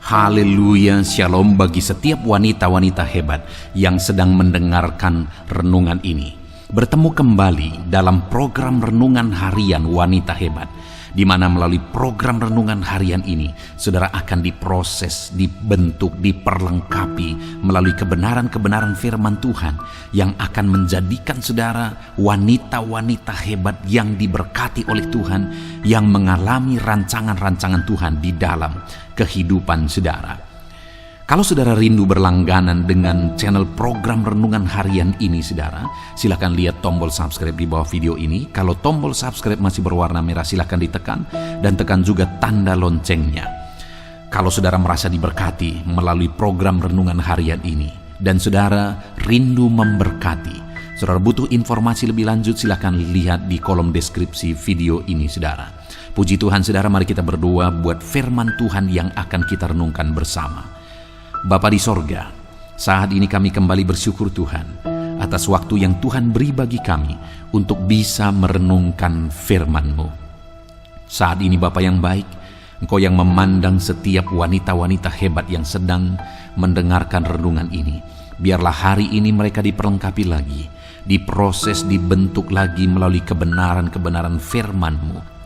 Haleluya, shalom bagi setiap wanita-wanita hebat yang sedang mendengarkan renungan ini. Bertemu kembali dalam program Renungan Harian Wanita Hebat, di mana melalui program Renungan Harian ini, saudara akan diproses, dibentuk, diperlengkapi melalui kebenaran-kebenaran firman Tuhan yang akan menjadikan saudara wanita-wanita hebat yang diberkati oleh Tuhan, yang mengalami rancangan-rancangan Tuhan di dalam kehidupan saudara. Kalau saudara rindu berlangganan dengan channel program Renungan Harian ini, saudara, silakan lihat tombol subscribe di bawah video ini. Kalau tombol subscribe masih berwarna merah, silakan ditekan dan tekan juga tanda loncengnya. Kalau saudara merasa diberkati melalui program Renungan Harian ini dan saudara rindu memberkati, saudara butuh informasi lebih lanjut, silakan lihat di kolom deskripsi video ini, saudara. Puji Tuhan, saudara, mari kita berdoa buat firman Tuhan yang akan kita renungkan bersama. Bapa di sorga, saat ini kami kembali bersyukur Tuhan atas waktu yang Tuhan beri bagi kami untuk bisa merenungkan firman-Mu. Saat ini Bapa yang baik, Engkau yang memandang setiap wanita-wanita hebat yang sedang mendengarkan renungan ini. Biarlah hari ini mereka diperlengkapi lagi, diproses, dibentuk lagi melalui kebenaran-kebenaran firman-Mu.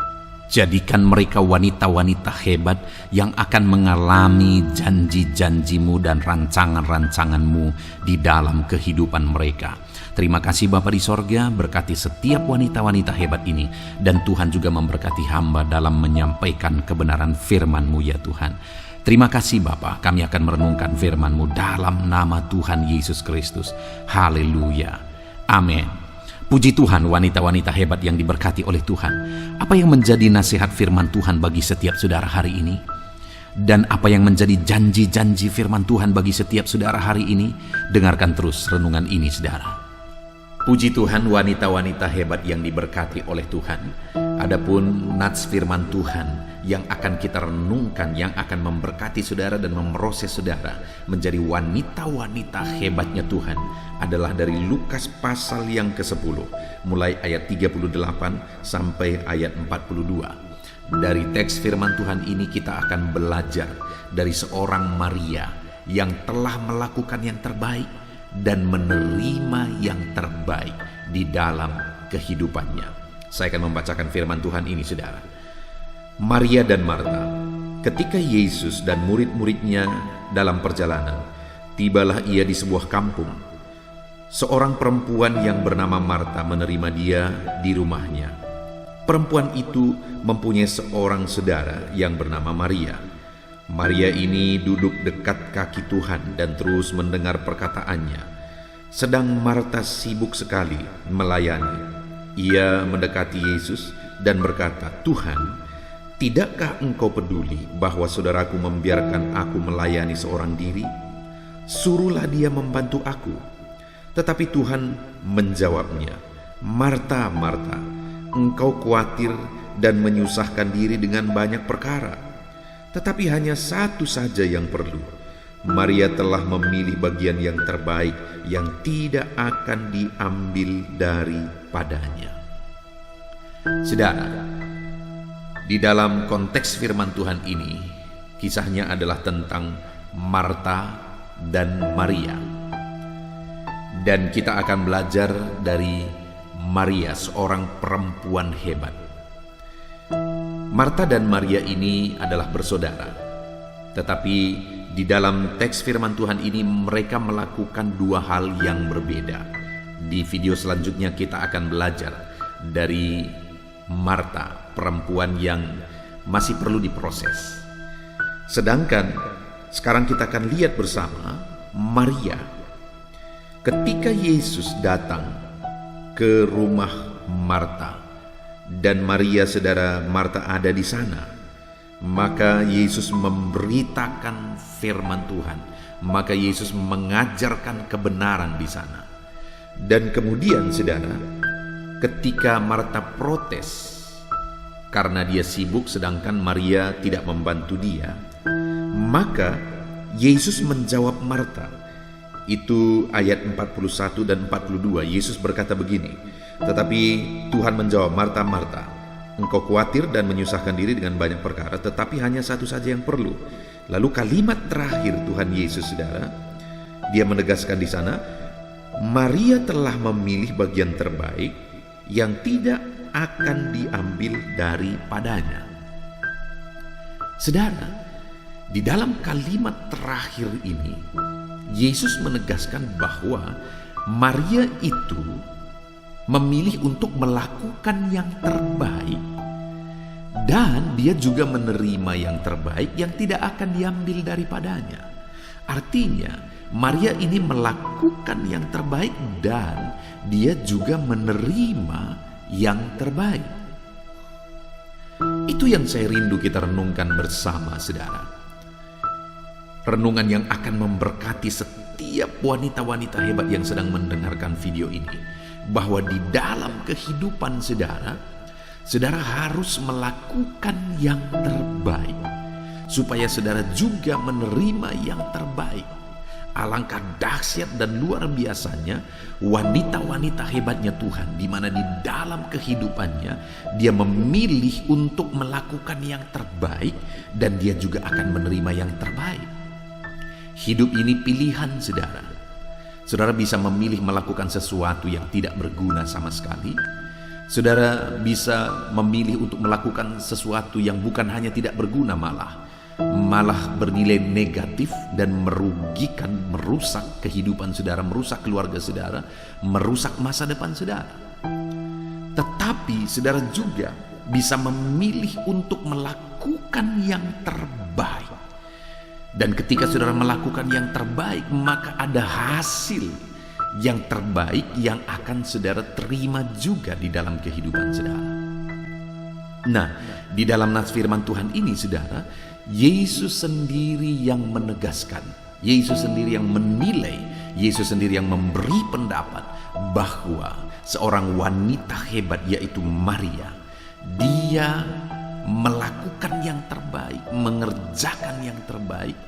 Jadikan mereka wanita-wanita hebat yang akan mengalami janji-janji-Mu dan rancangan-rancangan-Mu di dalam kehidupan mereka. Terima kasih Bapa di sorga, berkati setiap wanita-wanita hebat ini. Dan Tuhan juga memberkati hamba dalam menyampaikan kebenaran firman-Mu ya Tuhan. Terima kasih Bapa, kami akan merenungkan firman-Mu dalam nama Tuhan Yesus Kristus. Haleluya. Amin. Puji Tuhan, wanita-wanita hebat yang diberkati oleh Tuhan. Apa yang menjadi nasihat firman Tuhan bagi setiap saudara hari ini? Dan apa yang menjadi janji-janji firman Tuhan bagi setiap saudara hari ini? Dengarkan terus renungan ini, saudara. Puji Tuhan, wanita-wanita hebat yang diberkati oleh Tuhan. Adapun nats firman Tuhan yang akan kita renungkan, yang akan memberkati saudara dan memproses saudara menjadi wanita-wanita hebatnya Tuhan, adalah dari Lukas pasal yang ke-10, mulai ayat 38 sampai ayat 42. Dari teks firman Tuhan ini kita akan belajar dari seorang Maria yang telah melakukan yang terbaik dan menerima yang terbaik di dalam kehidupannya. Saya akan membacakan firman Tuhan ini, saudara. Maria dan Marta. Ketika Yesus dan murid-muridnya dalam perjalanan, tibalah ia di sebuah kampung. Seorang perempuan yang bernama Marta menerima dia di rumahnya. Perempuan itu mempunyai seorang saudara yang bernama Maria. Maria ini duduk dekat kaki Tuhan dan terus mendengar perkataannya. Sedang Marta sibuk sekali melayani. Ia mendekati Yesus dan berkata, "Tuhan, tidakkah Engkau peduli bahwa saudaraku membiarkan aku melayani seorang diri? Suruhlah dia membantu aku." Tetapi Tuhan menjawabnya, "Marta, Marta, engkau khawatir dan menyusahkan diri dengan banyak perkara. Tetapi hanya satu saja yang perlu. Maria telah memilih bagian yang terbaik yang tidak akan diambil daripadanya." Saudara, di dalam konteks firman Tuhan ini, kisahnya adalah tentang Marta dan Maria. Dan kita akan belajar dari Maria, seorang perempuan hebat. Marta dan Maria ini adalah bersaudara. Tetapi di dalam teks firman Tuhan ini mereka melakukan dua hal yang berbeda. Di video selanjutnya kita akan belajar dari Marta, perempuan yang masih perlu diproses. Sedangkan sekarang kita akan lihat bersama Maria. Ketika Yesus datang ke rumah Marta dan Maria, saudara, Marta ada di sana, maka Yesus memberitakan firman Tuhan. Maka Yesus mengajarkan kebenaran di sana. Dan kemudian, saudara, ketika Marta protes karena dia sibuk sedangkan Maria tidak membantu dia, maka Yesus menjawab Marta. Itu ayat 41 dan 42. Yesus berkata begini, "Tetapi Tuhan menjawab, Marta, Marta, engkau khawatir dan menyusahkan diri dengan banyak perkara, tetapi hanya satu saja yang perlu. Lalu kalimat terakhir Tuhan Yesus, saudara, dia menegaskan di sana, Maria telah memilih bagian terbaik yang tidak akan diambil daripadanya. Saudara, di dalam kalimat terakhir ini, Yesus menegaskan bahwa Maria itu memilih untuk melakukan yang terbaik, dan dia juga menerima yang terbaik yang tidak akan diambil daripadanya. Artinya, Maria ini melakukan yang terbaik dan dia juga menerima yang terbaik. Itu yang saya rindu kita renungkan bersama, saudara. Renungan yang akan memberkati setiap wanita-wanita hebat yang sedang mendengarkan video ini, bahwa di dalam kehidupan saudara, saudara harus melakukan yang terbaik supaya saudara juga menerima yang terbaik. Alangkah dahsyat dan luar biasanya wanita-wanita hebatnya Tuhan, di mana di dalam kehidupannya dia memilih untuk melakukan yang terbaik dan dia juga akan menerima yang terbaik. Hidup ini pilihan, saudara. Saudara bisa memilih melakukan sesuatu yang tidak berguna sama sekali. Saudara bisa memilih untuk melakukan sesuatu yang bukan hanya tidak berguna, malah bernilai negatif dan merugikan, merusak kehidupan saudara, merusak keluarga saudara, merusak masa depan saudara. Tetapi saudara juga bisa memilih untuk melakukan yang terbaik. Dan ketika saudara melakukan yang terbaik, maka ada hasil yang terbaik yang akan saudara terima juga di dalam kehidupan saudara. Nah, di dalam nas firman Tuhan ini, saudara, Yesus sendiri yang menegaskan, Yesus sendiri yang menilai, Yesus sendiri yang memberi pendapat bahwa seorang wanita hebat, yaitu Maria, dia melakukan yang terbaik, mengerjakan yang terbaik,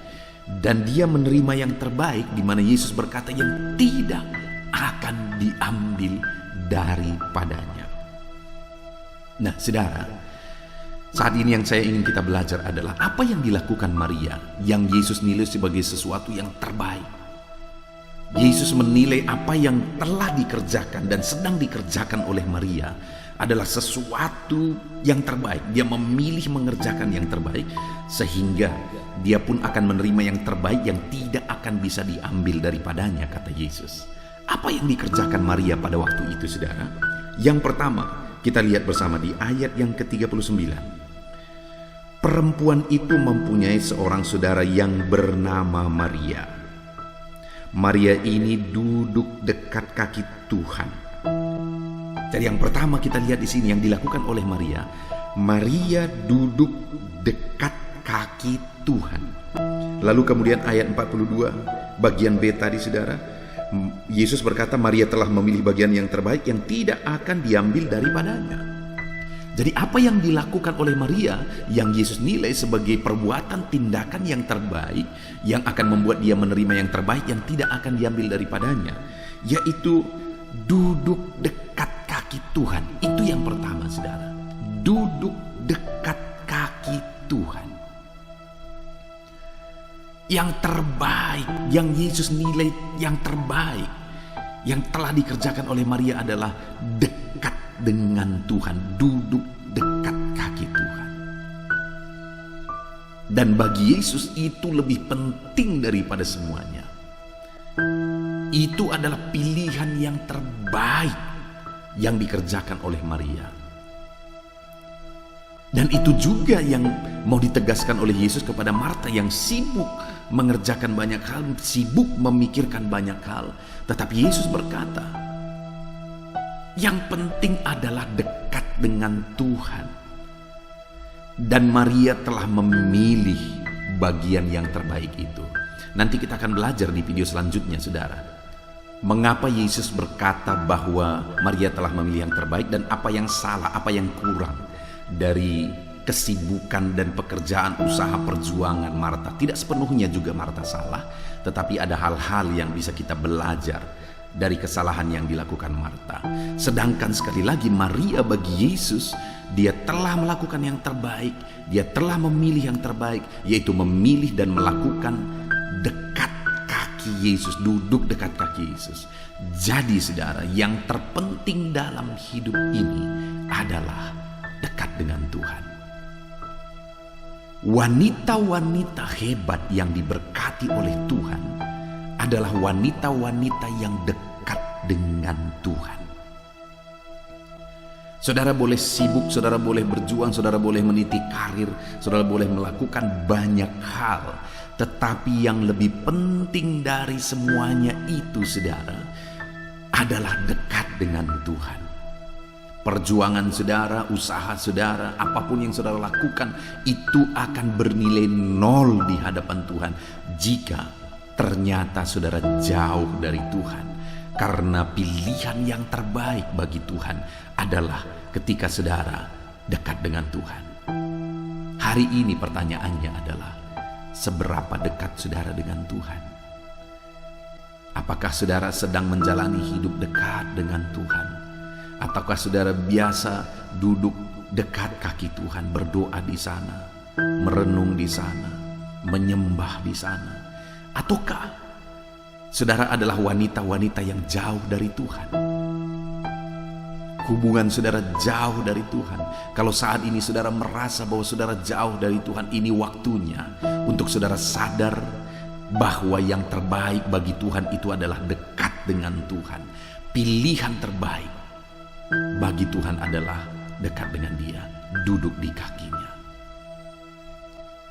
dan dia menerima yang terbaik, di mana Yesus berkata yang tidak akan diambil daripadanya. Nah, saudara, saat ini yang saya ingin kita belajar adalah apa yang dilakukan Maria yang Yesus nilai sebagai sesuatu yang terbaik. Yesus menilai apa yang telah dikerjakan dan sedang dikerjakan oleh Maria adalah sesuatu yang terbaik. Dia memilih mengerjakan yang terbaik, sehingga dia pun akan menerima yang terbaik yang tidak akan bisa diambil daripadanya, kata Yesus. Apa yang dikerjakan Maria pada waktu itu, saudara? Yang pertama, kita lihat bersama di ayat yang ke-39. Perempuan itu mempunyai seorang saudara yang bernama Maria. Maria ini duduk dekat kaki Tuhan. Jadi yang pertama kita lihat di sini yang dilakukan oleh Maria. Maria duduk dekat kaki Tuhan. Lalu kemudian ayat 42 bagian B tadi, saudara, Yesus berkata Maria telah memilih bagian yang terbaik yang tidak akan diambil daripadanya. Jadi apa yang dilakukan oleh Maria yang Yesus nilai sebagai perbuatan tindakan yang terbaik yang akan membuat dia menerima yang terbaik yang tidak akan diambil daripadanya, yaitu duduk dekat kaki Tuhan. Itu yang pertama, saudara. Duduk dekat kaki Tuhan. Yang terbaik, yang Yesus nilai yang terbaik yang telah dikerjakan oleh Maria adalah dekat dengan Tuhan, duduk dekat kaki Tuhan. Dan bagi Yesus itu lebih penting daripada semuanya. Itu adalah pilihan yang terbaik yang dikerjakan oleh Maria. Dan itu juga yang mau ditegaskan oleh Yesus kepada Marta yang sibuk mengerjakan banyak hal, sibuk memikirkan banyak hal. Tetapi Yesus berkata, yang penting adalah dekat dengan Tuhan. Dan Maria telah memilih bagian yang terbaik itu. Nanti kita akan belajar di video selanjutnya, saudara, mengapa Yesus berkata bahwa Maria telah memilih yang terbaik dan apa yang salah, apa yang kurang dari kesibukan dan pekerjaan usaha perjuangan Marta. Tidak sepenuhnya juga Marta salah, tetapi ada hal-hal yang bisa kita belajar dari kesalahan yang dilakukan Marta. Sedangkan sekali lagi Maria bagi Yesus, dia telah melakukan yang terbaik, dia telah memilih yang terbaik, yaitu memilih dan melakukan dekat kaki Yesus, duduk dekat kaki Yesus. Jadi saudara, yang terpenting dalam hidup ini adalah dekat dengan Tuhan. Wanita-wanita hebat yang diberkati oleh Tuhan adalah wanita-wanita yang dekat dengan Tuhan. Saudara boleh sibuk, saudara boleh berjuang, saudara boleh meniti karir, saudara boleh melakukan banyak hal. Tetapi yang lebih penting dari semuanya itu, saudara, adalah dekat dengan Tuhan. Perjuangan saudara, usaha saudara, apapun yang saudara lakukan, itu akan bernilai nol di hadapan Tuhan jika ternyata saudara jauh dari Tuhan. Karena pilihan yang terbaik bagi Tuhan adalah ketika saudara dekat dengan Tuhan. Hari ini pertanyaannya adalah, seberapa dekat saudara dengan Tuhan? Apakah saudara sedang menjalani hidup dekat dengan Tuhan? Ataukah saudara biasa duduk dekat kaki Tuhan, berdoa di sana, merenung di sana, menyembah di sana? Ataukah saudara adalah wanita-wanita yang jauh dari Tuhan? Hubungan saudara jauh dari Tuhan. Kalau saat ini saudara merasa bahwa saudara jauh dari Tuhan, ini waktunya untuk saudara sadar bahwa yang terbaik bagi Tuhan itu adalah dekat dengan Tuhan. Pilihan terbaik bagi Tuhan adalah dekat dengan Dia, duduk di kakinya.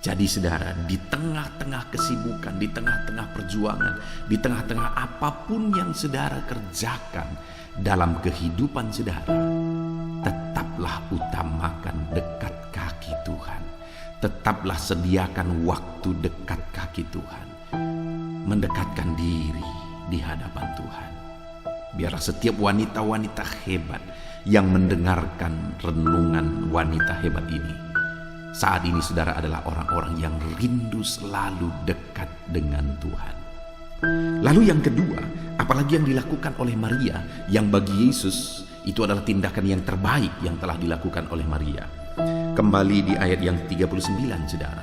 Jadi saudara, di tengah-tengah kesibukan, di tengah-tengah perjuangan, di tengah-tengah apapun yang saudara kerjakan dalam kehidupan saudara, tetaplah utamakan dekat kaki Tuhan. Tetaplah sediakan waktu dekat kaki Tuhan, mendekatkan diri di hadapan Tuhan. Biarlah setiap wanita-wanita hebat yang mendengarkan renungan wanita hebat ini, saat ini saudara adalah orang-orang yang rindu selalu dekat dengan Tuhan. Lalu yang kedua, apalagi yang dilakukan oleh Maria, yang bagi Yesus itu adalah tindakan yang terbaik yang telah dilakukan oleh Maria. Kembali di ayat yang 39, saudara.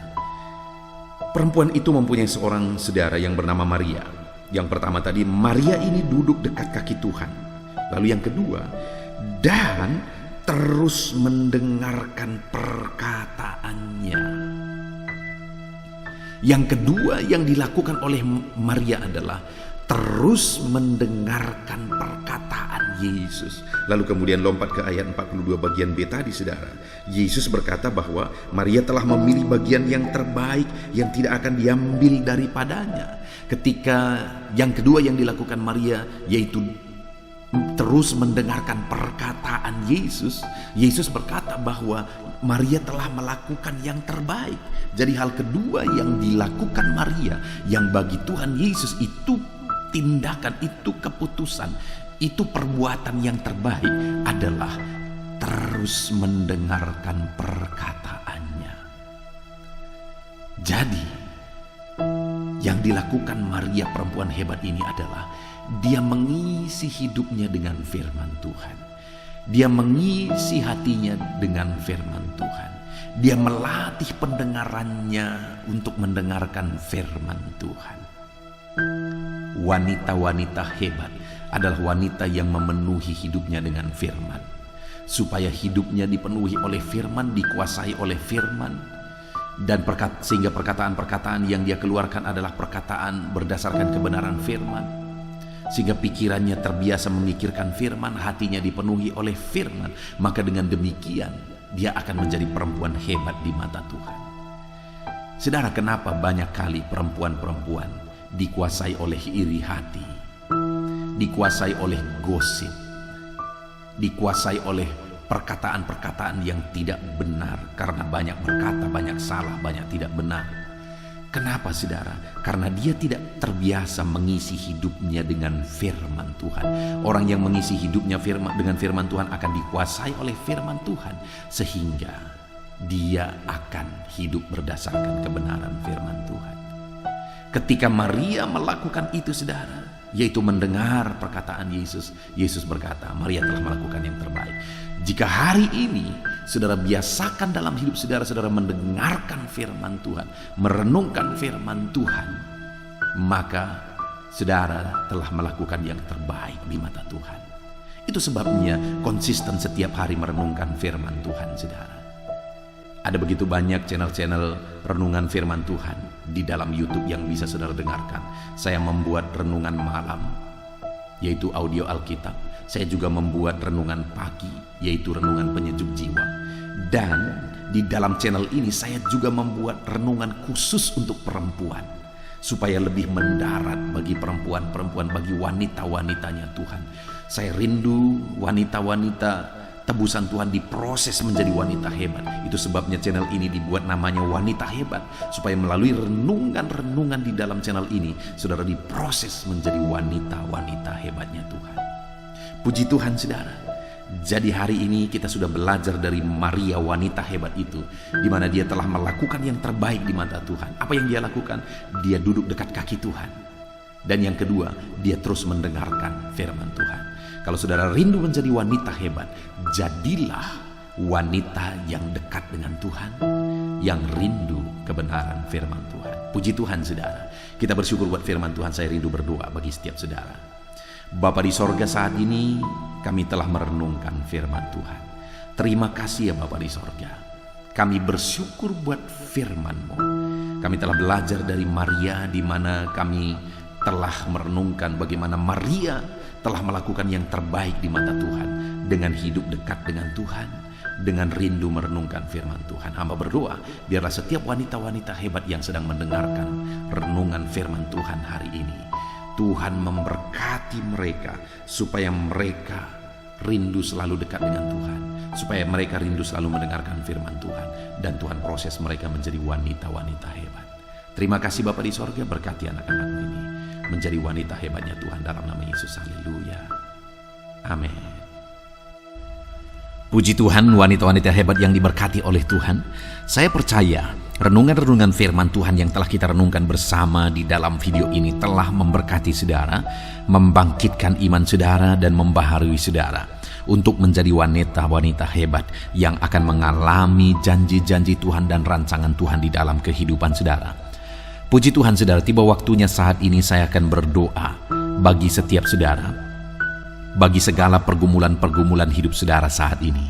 Perempuan itu mempunyai seorang saudara yang bernama Maria. Yang pertama tadi, Maria ini duduk dekat kaki Tuhan. Lalu yang kedua, dan terus mendengarkan perkataannya. Yang kedua yang dilakukan oleh Maria adalah terus mendengarkan perkataan Yesus. Lalu kemudian lompat ke ayat 42 bagian B tadi, saudara. Yesus berkata bahwa Maria telah memilih bagian yang terbaik yang tidak akan diambil daripadanya. Ketika yang kedua yang dilakukan Maria yaitu terus mendengarkan perkataan Yesus, Yesus berkata bahwa Maria telah melakukan yang terbaik. Jadi hal kedua yang dilakukan Maria, yang bagi Tuhan Yesus itu tindakan, itu keputusan, itu perbuatan yang terbaik adalah terus mendengarkan perkataannya. Jadi yang dilakukan Maria perempuan hebat ini adalah dia mengisi hidupnya dengan firman Tuhan. Dia mengisi hatinya dengan firman Tuhan. Dia melatih pendengarannya untuk mendengarkan firman Tuhan. Wanita-wanita hebat adalah wanita yang memenuhi hidupnya dengan firman. Supaya hidupnya dipenuhi oleh firman, dikuasai oleh firman. Dan sehingga perkataan-perkataan yang dia keluarkan adalah perkataan berdasarkan kebenaran firman. Sehingga pikirannya terbiasa memikirkan firman, hatinya dipenuhi oleh firman. Maka dengan demikian dia akan menjadi perempuan hebat di mata Tuhan. Saudara, kenapa banyak kali perempuan-perempuan dikuasai oleh iri hati, dikuasai oleh gosip, dikuasai oleh perkataan-perkataan yang tidak benar? Karena banyak berkata, banyak salah, banyak tidak benar. Kenapa, saudara? Karena dia tidak terbiasa mengisi hidupnya dengan firman Tuhan. Orang yang mengisi hidupnya dengan firman Tuhan akan dikuasai oleh firman Tuhan, sehingga dia akan hidup berdasarkan kebenaran firman Tuhan. Ketika Maria melakukan itu, saudara, yaitu mendengar perkataan Yesus. Yesus berkata, Maria telah melakukan yang terbaik. Jika hari ini saudara biasakan dalam hidup saudara, saudara mendengarkan firman Tuhan, merenungkan firman Tuhan, maka saudara telah melakukan yang terbaik di mata Tuhan. Itu sebabnya konsisten setiap hari merenungkan firman Tuhan, saudara. Ada begitu banyak channel-channel renungan firman Tuhan di dalam YouTube yang bisa saudara dengarkan. Saya membuat renungan malam, yaitu audio Alkitab. Saya juga membuat renungan pagi, yaitu renungan penyejuk jiwa. Dan di dalam channel ini saya juga membuat renungan khusus untuk perempuan, supaya lebih mendarat bagi perempuan-perempuan, bagi wanita-wanitanya Tuhan. Saya rindu wanita-wanita tebusan Tuhan diproses menjadi wanita hebat. Itu sebabnya channel ini dibuat namanya Wanita Hebat, supaya melalui renungan-renungan di dalam channel ini saudara diproses menjadi wanita-wanita hebatnya Tuhan. Puji Tuhan, saudara. Jadi hari ini kita sudah belajar dari Maria, wanita hebat itu, di mana dia telah melakukan yang terbaik di mata Tuhan. Apa yang dia lakukan? Dia duduk dekat kaki Tuhan. Dan yang kedua, dia terus mendengarkan firman Tuhan. Kalau saudara rindu menjadi wanita hebat, jadilah wanita yang dekat dengan Tuhan, yang rindu kebenaran firman Tuhan. Puji Tuhan, saudara. Kita bersyukur buat firman Tuhan. Saya rindu berdoa bagi setiap saudara. Bapa di sorga, saat ini kami telah merenungkan firman Tuhan. Terima kasih ya Bapa di sorga. Kami bersyukur buat firman-Mu. Kami telah belajar dari Maria, di mana kami telah merenungkan bagaimana Maria telah melakukan yang terbaik di mata Tuhan, dengan hidup dekat dengan Tuhan, dengan rindu merenungkan firman Tuhan. Hamba berdoa, biarlah setiap wanita-wanita hebat yang sedang mendengarkan renungan firman Tuhan hari ini, Tuhan memberkati mereka, supaya mereka rindu selalu dekat dengan Tuhan, supaya mereka rindu selalu mendengarkan firman Tuhan, dan Tuhan proses mereka menjadi wanita-wanita hebat. Terima kasih Bapa di sorga, berkati anak-anak ini menjadi wanita hebatnya Tuhan, dalam nama Yesus. Haleluya. Amin. Puji Tuhan, wanita-wanita hebat yang diberkati oleh Tuhan. Saya percaya renungan-renungan firman Tuhan yang telah kita renungkan bersama di dalam video ini telah memberkati saudara, membangkitkan iman saudara, dan membaharui saudara untuk menjadi wanita-wanita hebat yang akan mengalami janji-janji Tuhan dan rancangan Tuhan di dalam kehidupan saudara. Puji Tuhan, saudara, tiba waktunya saat ini saya akan berdoa bagi setiap saudara, bagi segala pergumulan-pergumulan hidup saudara saat ini.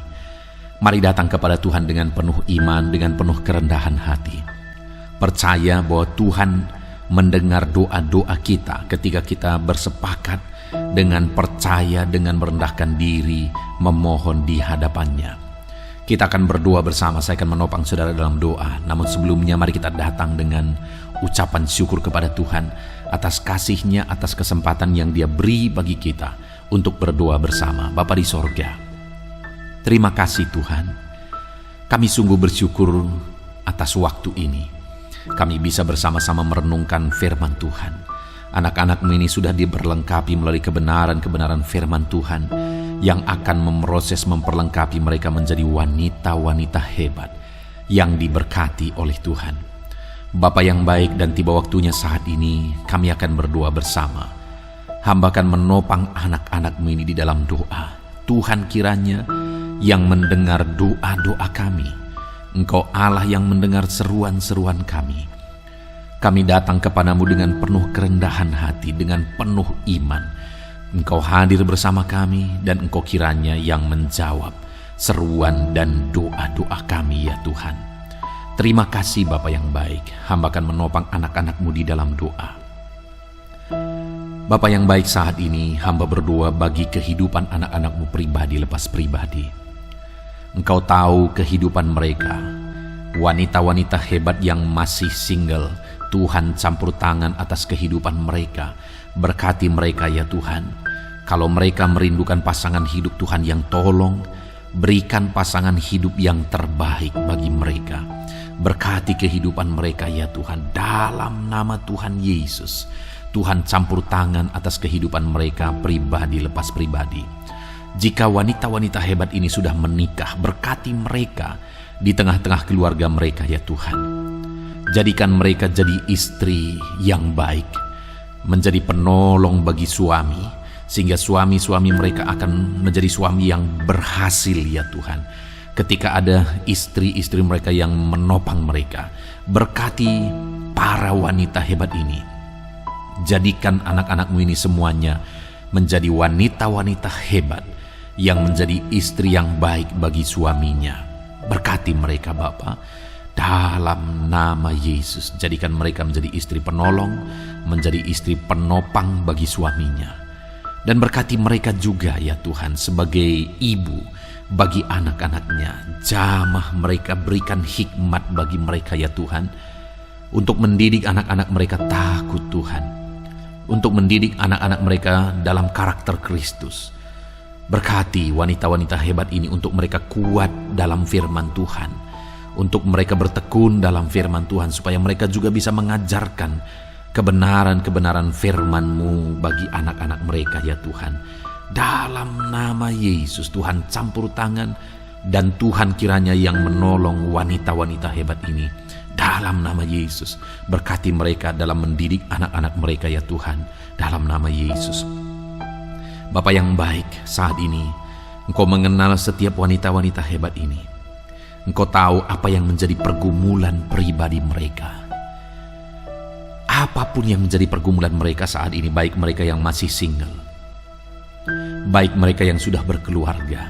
Mari datang kepada Tuhan dengan penuh iman, dengan penuh kerendahan hati. Percaya bahwa Tuhan mendengar doa-doa kita ketika kita bersepakat dengan percaya, dengan merendahkan diri, memohon di hadapannya. Kita akan berdoa bersama, saya akan menopang saudara dalam doa. Namun sebelumnya mari kita datang dengan ucapan syukur kepada Tuhan atas kasih-Nya, atas kesempatan yang Dia beri bagi kita untuk berdoa bersama. Bapa di sorga, terima kasih Tuhan. Kami sungguh bersyukur atas waktu ini. Kami bisa bersama-sama merenungkan firman Tuhan. Anak-anak-Mu ini sudah diberlengkapi melalui kebenaran-kebenaran firman Tuhan yang akan memproses, memperlengkapi mereka menjadi wanita-wanita hebat yang diberkati oleh Tuhan. Bapa yang baik, dan tiba waktunya saat ini kami akan berdoa bersama. Hamba akan menopang anak-anak-Mu ini di dalam doa. Tuhan kiranya yang mendengar doa-doa kami. Engkau Allah yang mendengar seruan-seruan kami. Kami datang kepadamu dengan penuh kerendahan hati, dengan penuh iman. Engkau hadir bersama kami, dan Engkau kiranya yang menjawab seruan dan doa-doa kami ya Tuhan. Terima kasih Bapa yang baik. Hamba akan menopang anak-anak-Mu di dalam doa. Bapa yang baik, saat ini hamba berdoa bagi kehidupan anak-anak-Mu pribadi lepas pribadi. Engkau tahu kehidupan mereka. Wanita-wanita hebat yang masih single, Tuhan campur tangan atas kehidupan mereka. Berkati mereka ya Tuhan. Kalau mereka merindukan pasangan hidup, Tuhan yang tolong berikan pasangan hidup yang terbaik bagi mereka. Berkati kehidupan mereka ya Tuhan, dalam nama Tuhan Yesus. Tuhan campur tangan atas kehidupan mereka pribadi lepas pribadi. Jika wanita-wanita hebat ini sudah menikah, berkati mereka di tengah-tengah keluarga mereka ya Tuhan. Jadikan mereka jadi istri yang baik, menjadi penolong bagi suami, sehingga suami-suami mereka akan menjadi suami yang berhasil ya Tuhan. Ketika ada istri-istri mereka yang menopang mereka, berkati para wanita hebat ini. Jadikan anak-anakmu ini semuanya menjadi wanita-wanita hebat yang menjadi istri yang baik bagi suaminya. Berkati mereka Bapa, dalam nama Yesus. Jadikan mereka menjadi istri penolong, menjadi istri penopang bagi suaminya. Dan berkati mereka juga ya Tuhan sebagai ibu bagi anak-anaknya. Jamah mereka, berikan hikmat bagi mereka ya Tuhan, untuk mendidik anak-anak mereka takut Tuhan, untuk mendidik anak-anak mereka dalam karakter Kristus. Berkati wanita-wanita hebat ini untuk mereka kuat dalam firman Tuhan, untuk mereka bertekun dalam firman Tuhan, supaya mereka juga bisa mengajarkan kebenaran-kebenaran firman-Mu bagi anak-anak mereka ya Tuhan. Dalam nama Yesus, Tuhan campur tangan, dan Tuhan kiranya yang menolong wanita-wanita hebat ini. Dalam nama Yesus, berkati mereka dalam mendidik anak-anak mereka ya Tuhan. Dalam nama Yesus. Bapa yang baik, saat ini Engkau mengenal setiap wanita-wanita hebat ini. Engkau tahu apa yang menjadi pergumulan pribadi mereka. Apapun yang menjadi pergumulan mereka saat ini, baik mereka yang masih single, baik mereka yang sudah berkeluarga,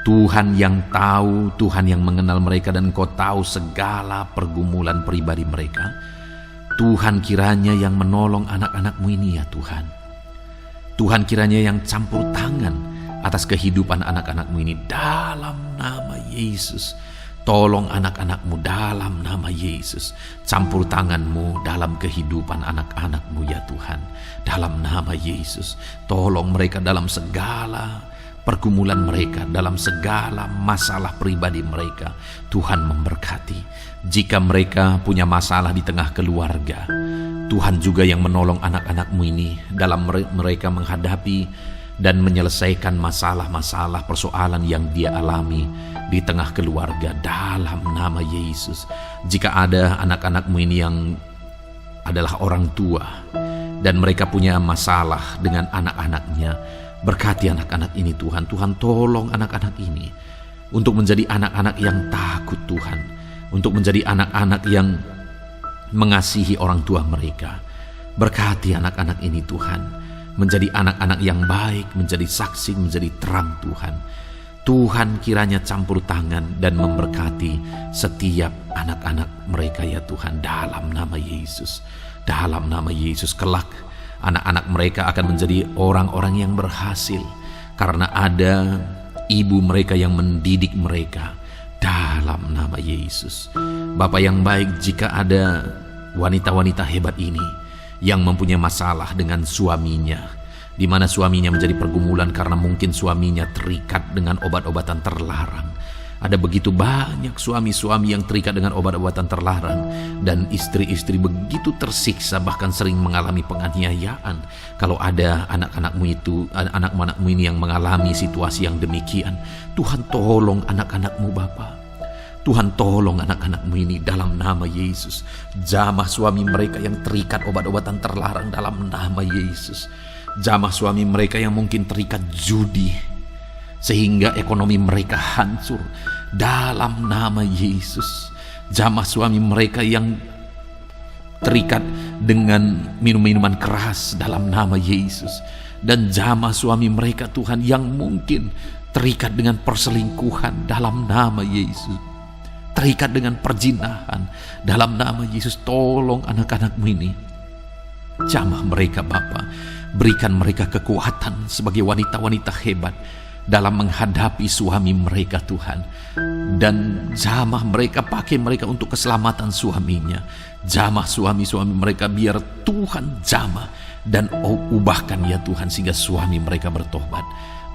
Tuhan yang tahu, Tuhan yang mengenal mereka, dan Engkau tahu segala pergumulan pribadi mereka. Tuhan kiranya yang menolong anak-anak-Mu ini ya Tuhan. Tuhan kiranya yang campur tangan atas kehidupan anak-anak-Mu ini dalam nama Yesus. Tolong anak-anak-Mu dalam nama Yesus. Campur tangan-Mu dalam kehidupan anak-anak-Mu ya Tuhan. Dalam nama Yesus. Tolong mereka dalam segala pergumulan mereka, dalam segala masalah pribadi mereka. Tuhan memberkati. Jika mereka punya masalah di tengah keluarga, Tuhan juga yang menolong anak-anak-Mu ini dalam mereka menghadapi dan menyelesaikan masalah-masalah persoalan yang dia alami di tengah keluarga dalam nama Yesus. Jika ada anak-anak-Mu ini yang adalah orang tua dan mereka punya masalah dengan anak-anaknya, berkati anak-anak ini Tuhan. Tuhan tolong anak-anak ini untuk menjadi anak-anak yang takut Tuhan, untuk menjadi anak-anak yang mengasihi orang tua mereka. Berkati anak-anak ini Tuhan, menjadi anak-anak yang baik, menjadi saksi, menjadi terang Tuhan. Tuhan kiranya campur tangan dan memberkati setiap anak-anak mereka ya Tuhan, dalam nama Yesus. Dalam nama Yesus, kelak anak-anak mereka akan menjadi orang-orang yang berhasil karena ada ibu mereka yang mendidik mereka. Dalam nama Yesus. Bapa yang baik, jika ada wanita-wanita hebat ini yang mempunyai masalah dengan suaminya, di mana suaminya menjadi pergumulan karena mungkin suaminya terikat dengan obat-obatan terlarang. Ada begitu banyak suami-suami yang terikat dengan obat-obatan terlarang, dan istri-istri begitu tersiksa, bahkan sering mengalami penganiayaan. Kalau ada anak-anakmu ini yang mengalami situasi yang demikian, Tuhan tolong anak-anakmu Bapa. Tuhan tolong anak-anakmu ini dalam nama Yesus. Jamah suami mereka yang terikat obat-obatan terlarang dalam nama Yesus. Jamah suami mereka yang mungkin terikat judi sehingga ekonomi mereka hancur dalam nama Yesus. Jamah suami mereka yang terikat dengan minum-minuman keras dalam nama Yesus. Dan jamah suami mereka Tuhan yang mungkin terikat dengan perselingkuhan dalam nama Yesus, terikat dengan perzinahan dalam nama Yesus. Tolong anak-anakmu ini, jamah mereka Bapa. Berikan mereka kekuatan sebagai wanita-wanita hebat dalam menghadapi suami mereka Tuhan. Dan jamah mereka, pakai mereka untuk keselamatan suaminya. Jamah suami-suami mereka, biar Tuhan jamah dan ubahkan ya Tuhan, sehingga suami mereka bertobat.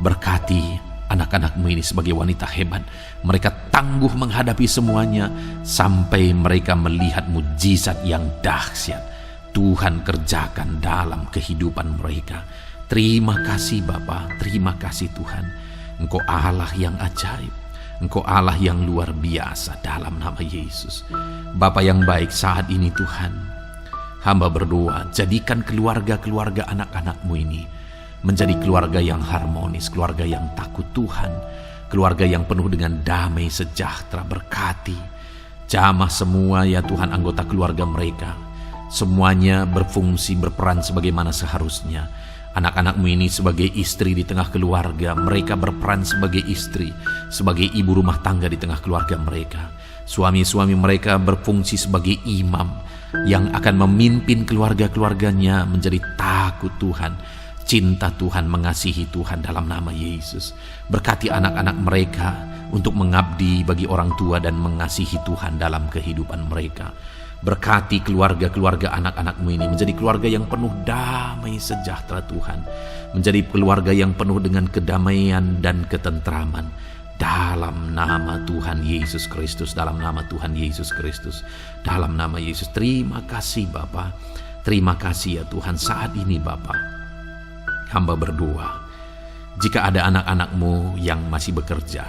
Berkati anak-anakmu ini sebagai wanita hebat. Mereka tangguh menghadapi semuanya sampai mereka melihat mujizat yang dahsyat Tuhan kerjakan dalam kehidupan mereka. Terima kasih Bapa, terima kasih Tuhan. Engkau Allah yang ajaib, Engkau Allah yang luar biasa dalam nama Yesus. Bapa yang baik, saat ini Tuhan, Hamba berdoa, jadikan keluarga-keluarga anak-anak-Mu ini menjadi keluarga yang harmonis, keluarga yang takut Tuhan, keluarga yang penuh dengan damai sejahtera. Berkati jamah semua ya Tuhan, anggota keluarga mereka, semuanya berfungsi, berperan sebagaimana seharusnya. Anak-anak-Mu ini sebagai istri di tengah keluarga, mereka berperan sebagai istri, sebagai ibu rumah tangga di tengah keluarga mereka. Suami-suami mereka berfungsi sebagai imam yang akan memimpin keluarga-keluarganya menjadi takut Tuhan, cinta Tuhan, mengasihi Tuhan dalam nama Yesus. Berkati anak-anak mereka untuk mengabdi bagi orang tua dan mengasihi Tuhan dalam kehidupan mereka. Berkati keluarga-keluarga anak-anak-Mu ini menjadi keluarga yang penuh damai sejahtera Tuhan, menjadi keluarga yang penuh dengan kedamaian dan ketentraman. Dalam nama Tuhan Yesus Kristus, dalam nama Tuhan Yesus Kristus, dalam nama Yesus. Terima kasih Bapa, terima kasih ya Tuhan. Saat ini Bapa, hamba berdoa, jika ada anak-anak-Mu yang masih bekerja,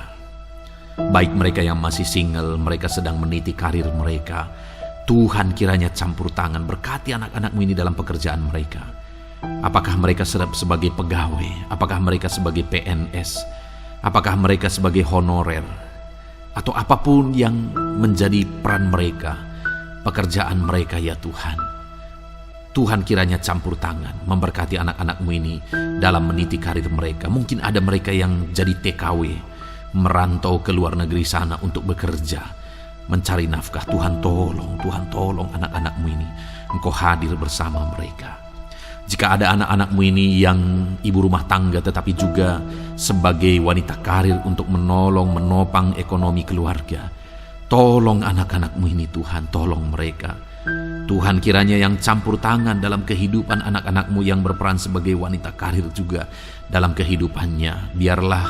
baik mereka yang masih single, mereka sedang meniti karir mereka, Tuhan kiranya campur tangan, berkati anak-anak-Mu ini dalam pekerjaan mereka. Apakah mereka sebagai pegawai, apakah mereka sebagai PNS, apakah mereka sebagai honorer, atau apapun yang menjadi peran mereka, pekerjaan mereka ya Tuhan. Tuhan kiranya campur tangan, memberkati anak-anak-Mu ini dalam meniti karir mereka. Mungkin ada mereka yang jadi TKW, merantau ke luar negeri sana untuk bekerja, mencari nafkah. Tuhan tolong anak-anak-Mu ini. Engkau hadir bersama mereka. Jika ada anak-anak-Mu ini yang ibu rumah tangga tetapi juga sebagai wanita karir untuk menopang ekonomi keluarga, tolong anak-anak-Mu ini Tuhan, tolong mereka. Tuhan kiranya yang campur tangan dalam kehidupan anak-anak-Mu yang berperan sebagai wanita karir juga dalam kehidupannya. Biarlah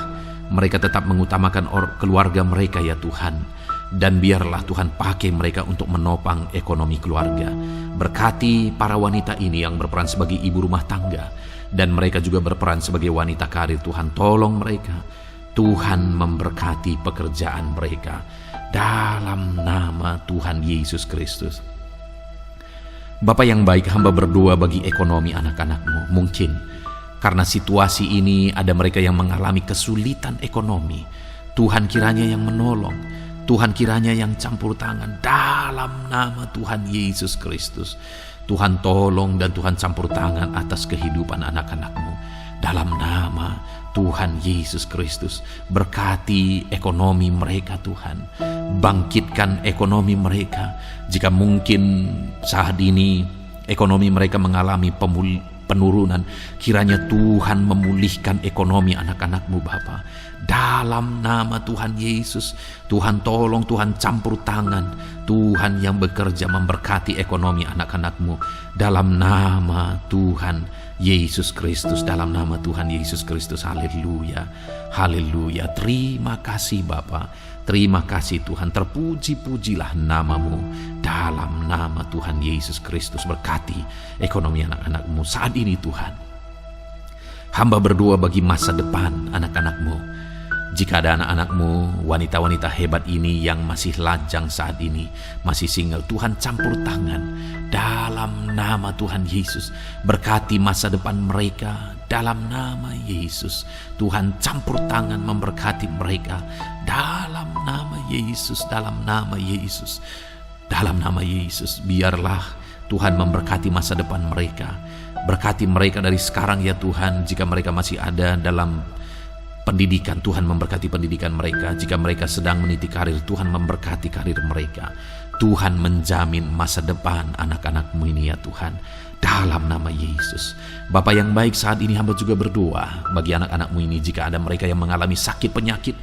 mereka tetap mengutamakan keluarga mereka ya Tuhan. Dan biarlah Tuhan pakai mereka untuk menopang ekonomi keluarga. Berkati para wanita ini yang berperan sebagai ibu rumah tangga, dan mereka juga berperan sebagai wanita karir. Tuhan tolong mereka. Tuhan memberkati pekerjaan mereka dalam nama Tuhan Yesus Kristus. Bapa yang baik, hamba berdoa bagi ekonomi anak-anak-Mu. Mungkin karena situasi ini ada mereka yang mengalami kesulitan ekonomi. Tuhan kiranya yang menolong. Tuhan kiranya yang campur tangan dalam nama Tuhan Yesus Kristus. Tuhan tolong dan Tuhan campur tangan atas kehidupan anak-anak-Mu. Dalam nama Tuhan Yesus Kristus, berkati ekonomi mereka Tuhan. Bangkitkan ekonomi mereka. Jika mungkin saat ini ekonomi mereka mengalami penurunan, kiranya Tuhan memulihkan ekonomi anak-anak-Mu Bapa. Dalam nama Tuhan Yesus, Tuhan tolong, Tuhan campur tangan. Tuhan yang bekerja memberkati ekonomi anak-anak-Mu. Dalam nama Tuhan Yesus Kristus, dalam nama Tuhan Yesus Kristus. Haleluya, haleluya. Terima kasih Bapa, terima kasih Tuhan. Terpuji-pujilah nama-Mu. Dalam nama Tuhan Yesus Kristus, berkati ekonomi anak-anak-Mu saat ini Tuhan. Hamba berdoa bagi masa depan anak-anak-Mu. Jika ada anak-anak-Mu, wanita-wanita hebat ini yang masih lajang saat ini, masih single, Tuhan campur tangan dalam nama Tuhan Yesus. Berkati masa depan mereka dalam nama Yesus. Tuhan campur tangan memberkati mereka dalam nama Yesus, dalam nama Yesus. Dalam nama Yesus, biarlah Tuhan memberkati masa depan mereka. Berkati mereka dari sekarang ya Tuhan. Jika mereka masih ada dalam pendidikan, Tuhan memberkati pendidikan mereka. Jika mereka sedang meniti karir, Tuhan memberkati karir mereka. Tuhan menjamin masa depan anak-anak-Mu ini ya Tuhan. Dalam nama Yesus. Bapa yang baik, saat ini hamba juga berdoa bagi anak-anak-Mu ini. Jika ada mereka yang mengalami sakit penyakit,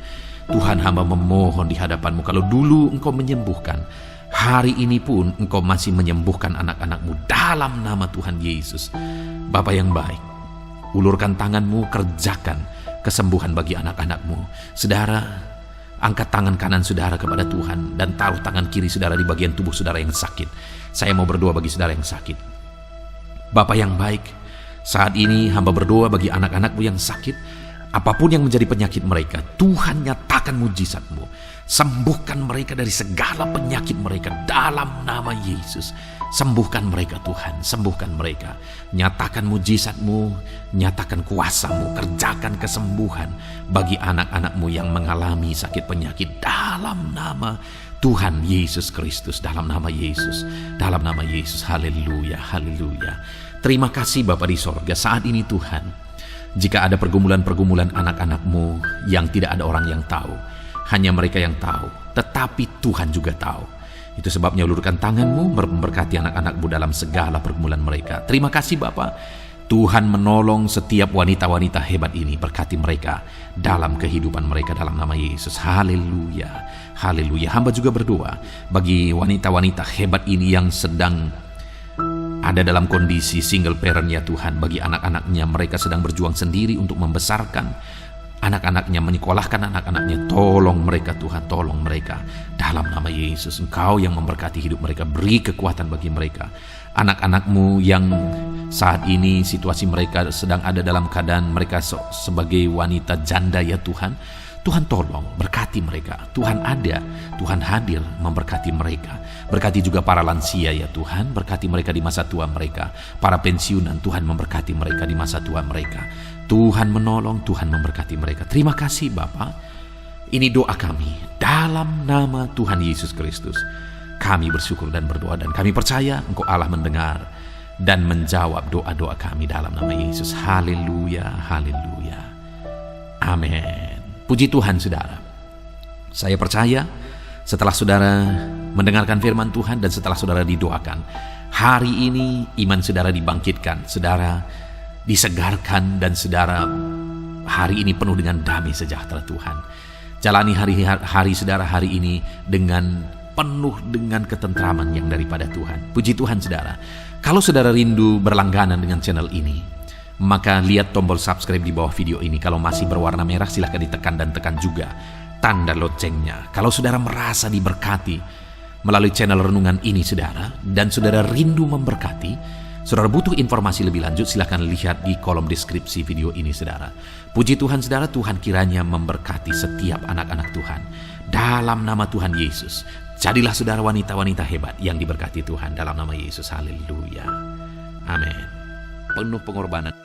Tuhan, hamba memohon di hadapan-Mu. Kalau dulu Engkau menyembuhkan, hari ini pun Engkau masih menyembuhkan anak-anak-Mu dalam nama Tuhan Yesus. Bapa yang baik, ulurkan tangan-Mu, kerjakan kesembuhan bagi anak-anak-Mu. Saudara, angkat tangan kanan saudara kepada Tuhan dan taruh tangan kiri saudara di bagian tubuh saudara yang sakit. Saya mau berdoa bagi saudara yang sakit. Bapa yang baik, saat ini hamba berdoa bagi anak-anak-Mu yang sakit. Apapun yang menjadi penyakit mereka, Tuhan nyatakan mujizat-Mu. Sembuhkan mereka dari segala penyakit mereka dalam nama Yesus. Sembuhkan mereka Tuhan, sembuhkan mereka. Nyatakan mujizat-Mu, nyatakan kuasa-Mu, kerjakan kesembuhan bagi anak-anak-Mu yang mengalami sakit penyakit dalam nama Tuhan Yesus Kristus, dalam nama Yesus, dalam nama Yesus. Haleluya, haleluya. Terima kasih Bapa di sorga. Saat ini Tuhan, jika ada pergumulan-pergumulan anak-anak-Mu yang tidak ada orang yang tahu, hanya mereka yang tahu, tetapi Tuhan juga tahu. Itu sebabnya ulurkan tangan-Mu memberkati anak-anak-Mu dalam segala pergumulan mereka. Terima kasih Bapa. Tuhan menolong setiap wanita-wanita hebat ini. Berkati mereka dalam kehidupan mereka dalam nama Yesus. Haleluya, haleluya. Hamba juga berdoa bagi wanita-wanita hebat ini yang sedang ada dalam kondisi single parent ya Tuhan. Bagi anak-anaknya, mereka sedang berjuang sendiri untuk membesarkan anak-anaknya, menyekolahkan anak-anaknya. Tolong mereka Tuhan, tolong mereka dalam nama Yesus. Engkau yang memberkati hidup mereka, beri kekuatan bagi mereka. Anak-anak-Mu yang saat ini situasi mereka sedang ada dalam keadaan mereka sebagai wanita janda ya Tuhan. Tuhan tolong berkati mereka. Tuhan ada, Tuhan hadir memberkati mereka. Berkati juga para lansia ya Tuhan. Berkati mereka di masa tua mereka. Para pensiunan, Tuhan memberkati mereka di masa tua mereka. Tuhan menolong, Tuhan memberkati mereka. Terima kasih Bapa. Ini doa kami dalam nama Tuhan Yesus Kristus. Kami bersyukur dan berdoa, dan kami percaya Engkau Allah mendengar dan menjawab doa-doa kami dalam nama Yesus. Haleluya, haleluya. Amin. Puji Tuhan saudara. Saya percaya setelah saudara mendengarkan firman Tuhan dan setelah saudara didoakan, hari ini iman saudara dibangkitkan, saudara disegarkan, dan saudara hari ini penuh dengan damai sejahtera Tuhan. Jalani hari saudara hari ini dengan penuh dengan ketentraman yang daripada Tuhan. Puji Tuhan saudara. Kalau saudara rindu berlangganan dengan channel ini, maka lihat tombol subscribe di bawah video ini. Kalau masih berwarna merah, silahkan ditekan dan tekan juga tanda loncengnya. Kalau saudara merasa diberkati melalui channel renungan ini saudara, dan saudara rindu memberkati, saudara butuh informasi lebih lanjut, silahkan lihat di kolom deskripsi video ini saudara. Puji Tuhan saudara, Tuhan kiranya memberkati setiap anak-anak Tuhan dalam nama Tuhan Yesus. Jadilah saudara wanita-wanita hebat yang diberkati Tuhan dalam nama Yesus. Haleluya, amin. Penuh pengorbanan.